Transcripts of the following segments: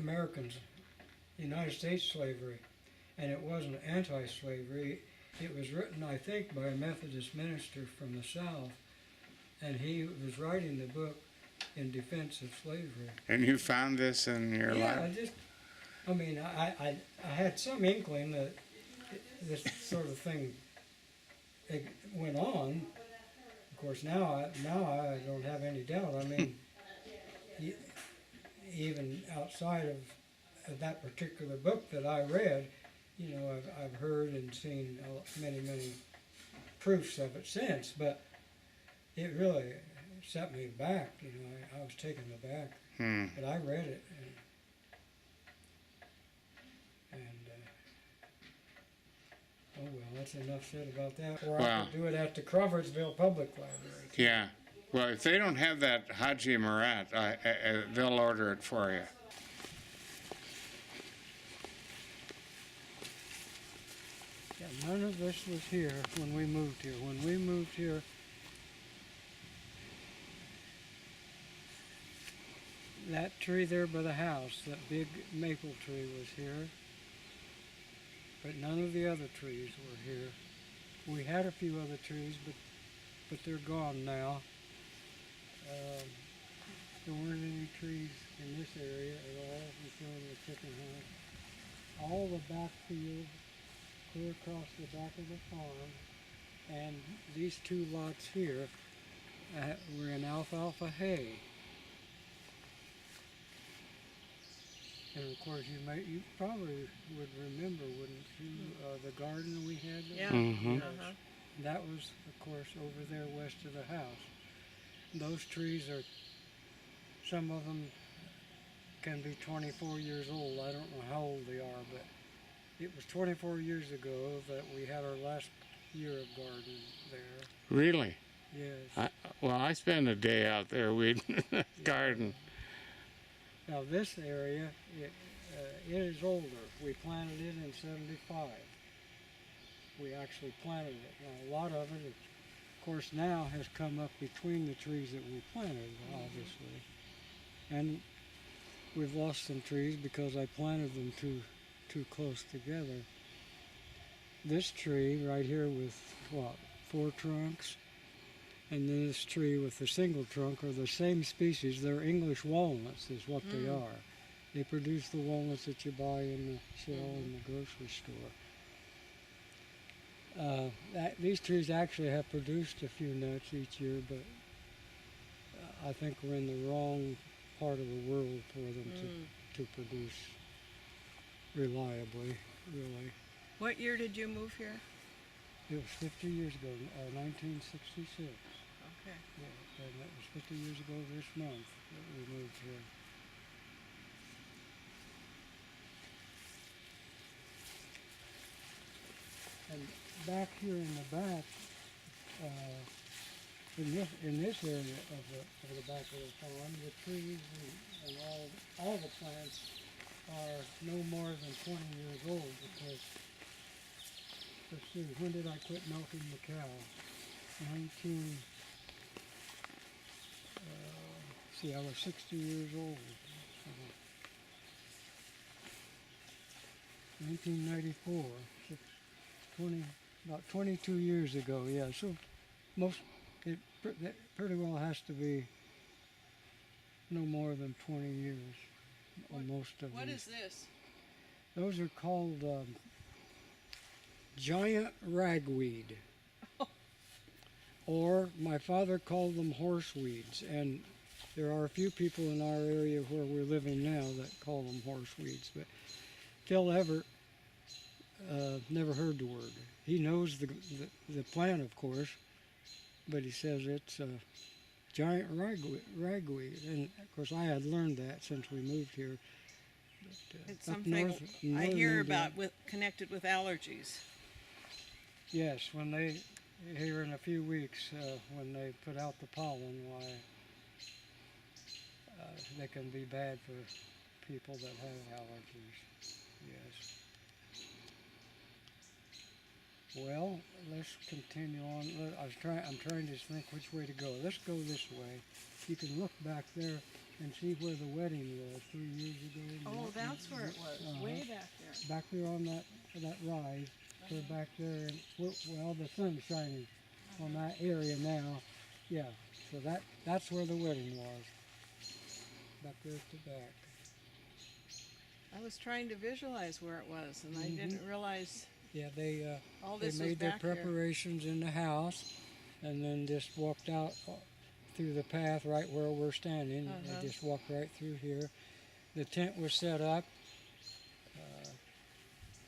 Americans, United States slavery, and it wasn't anti-slavery. It was written, I think, by a Methodist minister from the South, and he was writing the book in defense of slavery. And you found this in your life? Yeah, I had some inkling that this sort of thing went on. Of course, now I don't have any doubt. I mean, even outside of that particular book that I read, you know, I've heard and seen many proofs of it since, but it really set me back. You know, I was taken aback. But I read it, and oh well, that's enough said about that. Or I could do it at the Crawfordsville Public Library. Yeah. Well, if they don't have that Haji Marat, they'll order it for you. Yeah, none of this was here when we moved here. When we moved here, that tree there by the house, that big maple tree was here, but none of the other trees were here. We had a few other trees, but they're gone now. There weren't any trees in this area at all in front of the chicken house. All the back field, clear across the back of the farm, and these two lots here were in alfalfa hay. And of course, you probably would remember, wouldn't you, the garden we had there? Yeah. Mm-hmm. Uh-huh. That was, of course, over there west of the house. Those trees are, some of them can be 24 years old. I don't know how old they are, but it was 24 years ago that we had our last year of garden there. Really? Yes. I spent a day out there weeding the garden. Now this area, it is older. We planted it in '75. We actually planted it. Now a lot of it, of course, now has come up between the trees that we planted, obviously. And we've lost some trees because I planted them too close together. This tree right here with, 4 trunks, and this tree with the single trunk are the same species. They're English walnuts is what they are. They produce the walnuts that you buy in the shell in the grocery store. These trees actually have produced a few nuts each year, but I think we're in the wrong part of the world for them to produce reliably, really. What year did you move here? It was 50 years ago, 1966. Okay. Yeah, and that was 50 years ago this month that we moved here. And back here in the back, in this area of the back of the farm, the trees and all the plants are no more than 20 years old because, let's see, when did I quit milking the cow? I was 60 years old. 1994, about 22 years ago, yeah. So it pretty well has to be no more than 20 years on most of them. What is this? Those are called giant ragweed. Or my father called them horseweeds, and there are a few people in our area where we're living now that call them horseweeds, but Phil Everett never heard the word. He knows the plant, of course, but he says it's a giant ragweed, and of course I had learned that since we moved here. But, it's something I hear about connected with allergies. Yes, when they, here in a few weeks, when they put out the pollen, why they can be bad for people that have allergies. Yes. Well, let's continue on. I'm trying to think which way to go. Let's go this way. You can look back there and see where the wedding was 3 years ago. Oh, that's where it was, way back there. Back there on that rise, we're back there, and well, the sun's shining on that area now. Yeah, so that's where the wedding was. Back there at the back. I was trying to visualize where it was, and I didn't realize Yeah, they all they this was made their back here. preparations in the house, and then just walked out through the path right where we're standing. They just walked right through here. The tent was set up.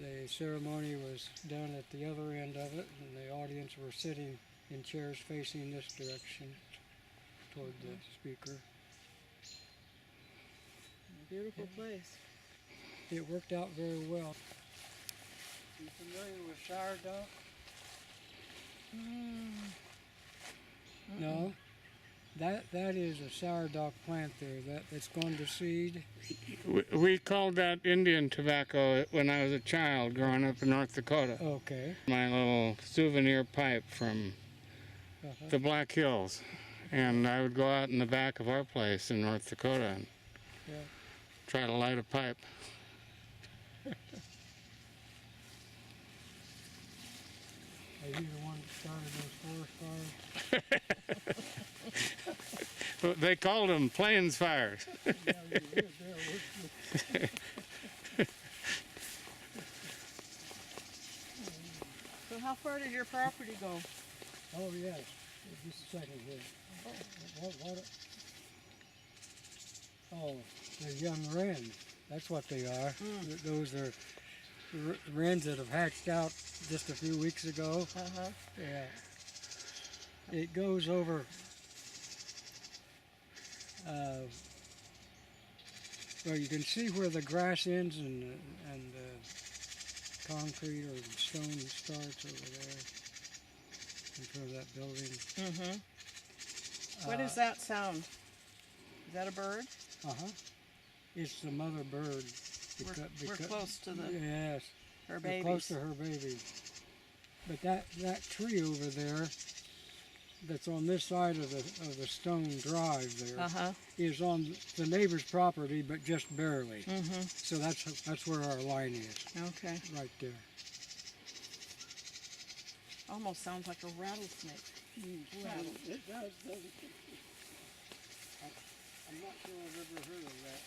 The ceremony was done at the other end of it, and the audience were sitting in chairs facing this direction toward the speaker. Beautiful place. It worked out very well. You familiar with sourdough? No? That is a sourdough plant there. That's gone to seed. We called that Indian tobacco when I was a child growing up in North Dakota. Okay. My little souvenir pipe from the Black Hills. And I would go out in the back of our place in North Dakota and try to light a pipe. Are you the one that started those forest fires? They called them plains fires. Yeah, you lived there, wouldn't you? So how far did your property go? Oh, yes. Just a second here. What? Oh, they're young wrens. That's what they are. Those are wrens that have hatched out just a few weeks ago. Yeah. It goes over well, you can see where the grass ends and concrete or stone starts over there in front of that building. What is that sound? Is that a bird? It's the mother bird. We're close to the Yes. her We're babies. close to her baby. But that tree over there, that's on this side of the stone drive there, is on the neighbor's property, but just barely. So that's where our line is, Okay. right there. Almost sounds like a rattlesnake. It does, doesn't it? I'm not sure I've ever heard of that.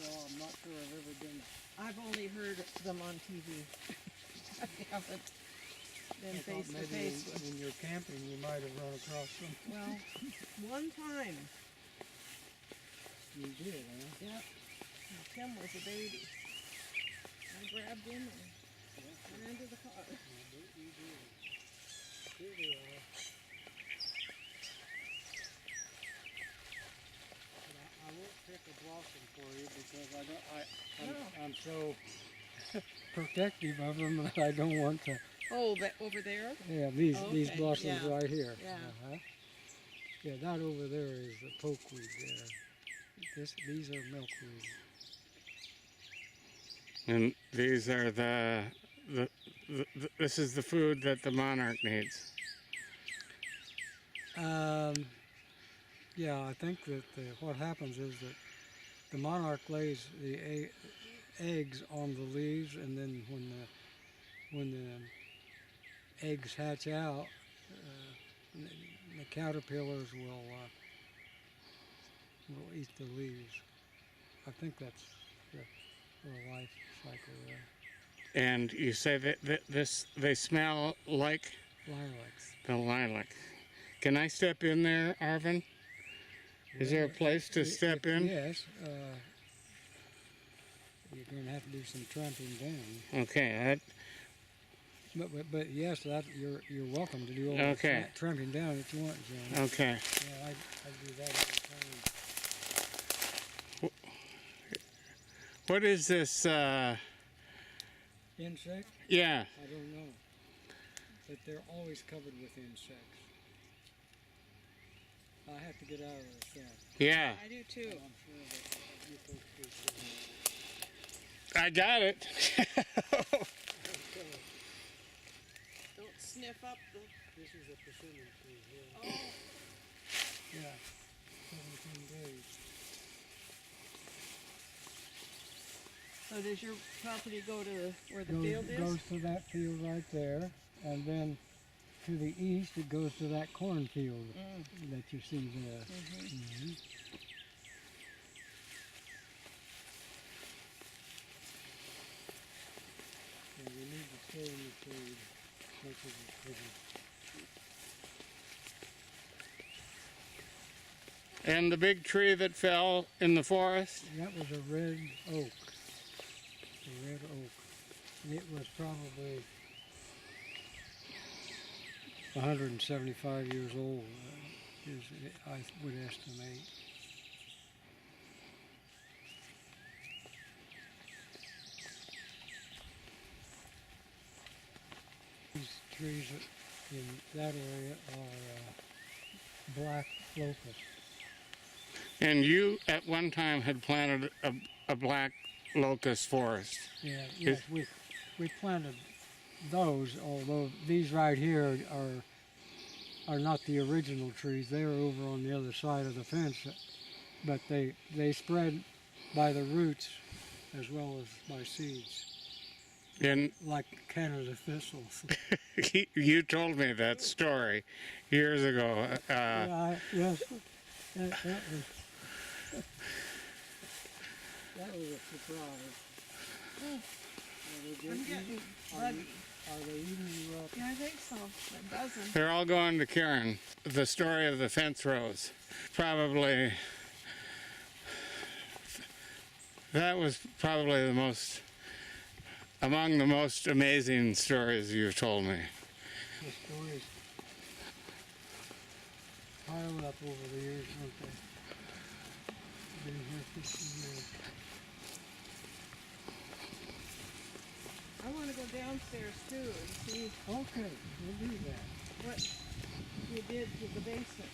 Well, I'm not sure I've ever been. I've only heard them on TV. I haven't been face to face with. When you're camping, you might have run across them. Well, one time. You did, huh? Yep. Tim was a baby. I grabbed him and went into the car. You did. Here they are. I won't pick a blossom for you because I'm so protective of them that I don't want to. Oh, that over there? Yeah, these blossoms yeah. right here. Yeah. Yeah, that over there is the pokeweed there. These are milkweed. And these are this is the food that the monarch needs. Yeah, I think that what happens is that the monarch lays the eggs on the leaves, and then when the eggs hatch out, the caterpillars will eat the leaves. I think that's the life cycle there. And you say that they smell like Lilacs. the lilac. Can I step in there, Arvin? Is there a place to step in? Yes. You're going to have to do some tramping down. Okay. But yes, you're welcome to do all Okay. the tramping down if you want, John. Okay. Yeah, I do that all the time. What is this? Insect? Yeah. I don't know. But they're always covered with insects. I have to get out of the sun. Yeah. I do too. I'm sure that you folks do too. I got it. Don't sniff up the. This is a persimmon tree here. Oh, Yeah. Indeed. So does your property go to where the Goes, field is? goes to that field right there, and then to the east it goes to that cornfield that you see there. Mhm. Yeah, we need to stay in the shade. Make it pretty. And the big tree that fell in the forest? That was a red oak. A red oak. It was probably 175 years old, I would estimate. These trees in that area are black locust. And you, at one time, had planted a black locust forest. Yeah, yes, we planted those, although these right here are not the original trees. They are over on the other side of the fence, but they spread by the roots as well as by seeds, And like Canada thistles. you told me that story years ago. Yes, that was a surprise. I'm getting Are buggy. they eating you up? Yeah, I think so. A dozen. They're all going to Karen. The story of the fence rows. Probably, that was probably among the most amazing stories you've told me. The stories pile up over the years, don't they? Been here 50 years. I want to go downstairs too and see Okay, we'll do that. what you did to the basement.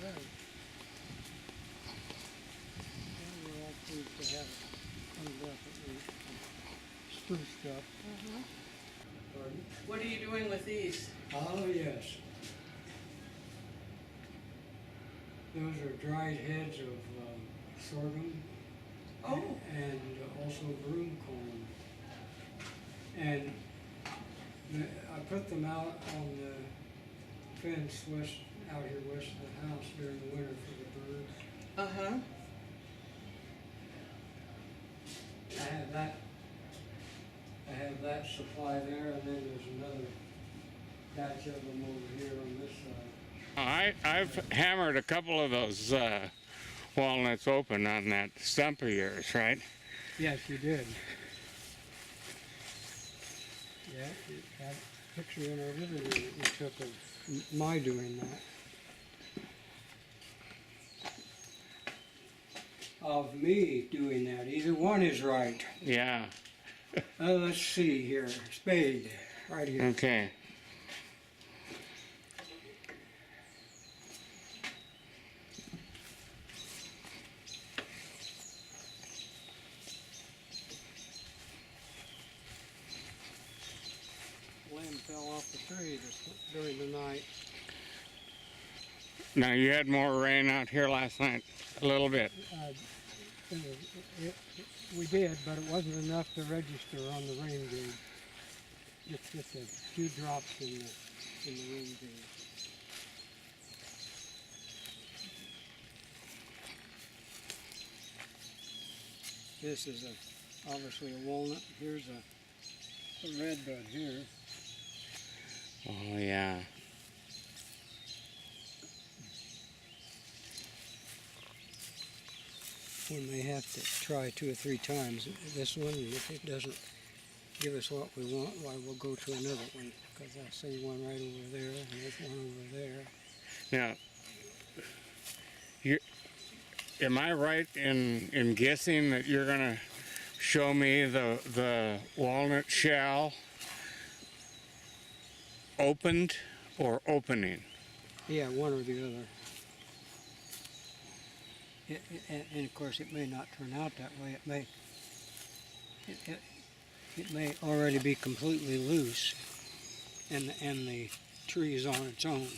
Right. Well, we're all pleased to have it cleaned up at least. Spruced up. Pardon? What are you doing with these? Oh, yes. Those are dried heads of sorghum. Oh. And also broomcorn. And I put them out on the fence out here west of the house during the winter for the birds. Uh-huh. I have that supply there, and then there's another batch of them over here on this side. I've hammered a couple of those walnuts open on that stump of yours, right? Yes, you did. Yeah, you have a picture in our living room that you took of my doing that. Of me doing that. Either one is right. Yeah. Let's see here. Spade, right here. Okay. Limb fell off the tree during the night. Now you had more rain out here last night, a little bit. We did, but it wasn't enough to register on the rain gauge. Just a few drops in the rain gauge. This is obviously a walnut. Here's a red bud here. Oh yeah. We may have to try 2 or 3 times this one, and if it doesn't give us what we want, why we'll go to another one, because I see one right over there, and there's one over there. Now, am I right in guessing that you're gonna show me the walnut shell opened or opening? Yeah, one or the other. And of course, it may not turn out that way. It may already be completely loose, and the tree is on its own.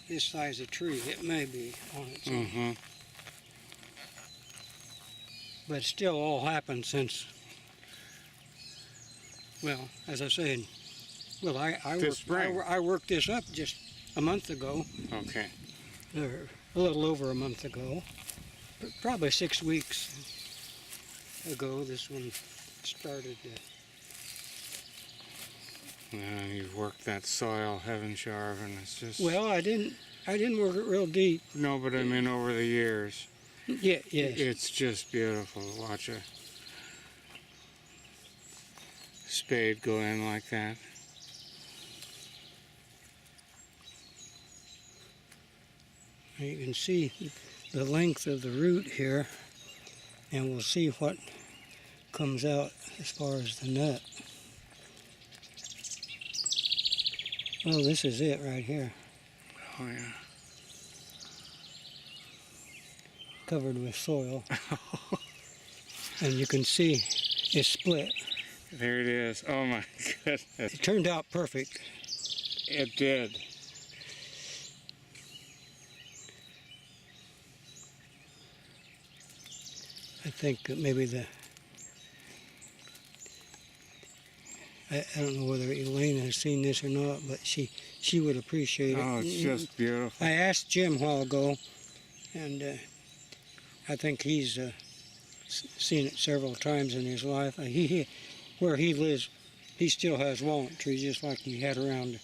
this size of tree. It may be on its own. Mm-hmm. But it still all happened since, well, as I said, well, I worked this up just a month ago, Okay. or a little over a month ago, probably 6 weeks ago. This one started. And you've worked that soil, haven't you, Arvin? It's just... Well, I didn't work it real deep. No, but I mean over the years. Yeah, yes. It's just beautiful to watch a spade go in like that. You can see the length of the root here, and we'll see what comes out as far as the nut. Oh, this is it right here, Oh, yeah. covered with soil. And you can see it's split. There it is. Oh, my goodness. It turned out perfect. It did. I think that maybe I don't know whether Elaine has seen this or not, but she would appreciate it. Oh, it's just beautiful. I asked Jim a while ago, and I think he's seen it several times in his life. Where he lives, he still has walnut trees just like he had around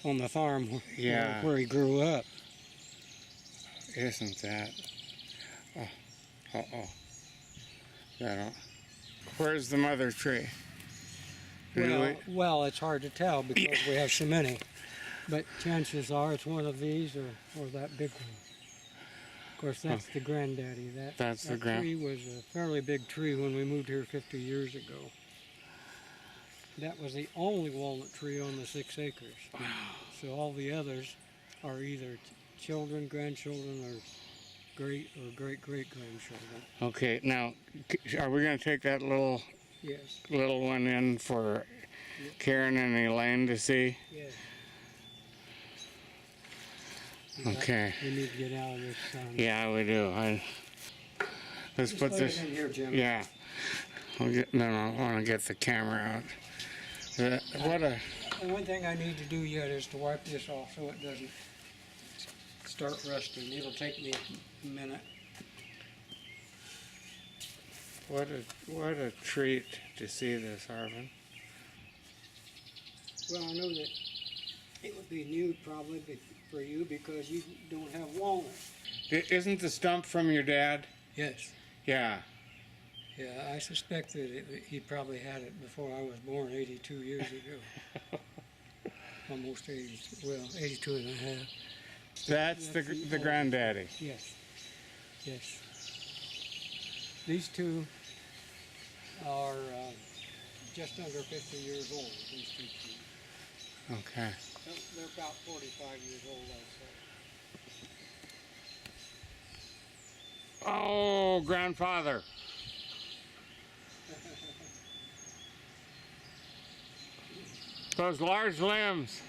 on the farm Yeah. where he grew up. Isn't that? Oh, uh-oh. Where's the mother tree? Well, it's hard to tell because we have so many. But chances are it's one of these or that big one. Of course, that's the granddaddy. That's the That tree was a fairly big tree when we moved here 50 years ago. That was the only walnut tree on the 6 acres. Wow. So all the others are either children, grandchildren, or great-great-grandchildren. Okay, now, are we going to take that little Yes, one in for Karen and Elaine to see? yes. Okay. We need to get out of this sun. Yeah, we do. Let's Just put lay this. it in here, Jim. Yeah. I want to get the camera out. And one thing I need to do yet is to wipe this off so it doesn't start rusting. It'll take me a minute. What a treat to see this, Arvin. Well, I know that it would be new probably for you because you don't have walnuts. Isn't the stump from your dad? Yes. Yeah. Yeah, I suspect that he probably had it before I was born 82 years ago. Almost 80, well, 82 and a half. That's the granddaddy. Yes. Yes. These two are just under 50 years old, these two trees. Okay. They're about 45 years old, I'd say. Oh, grandfather. Those large limbs.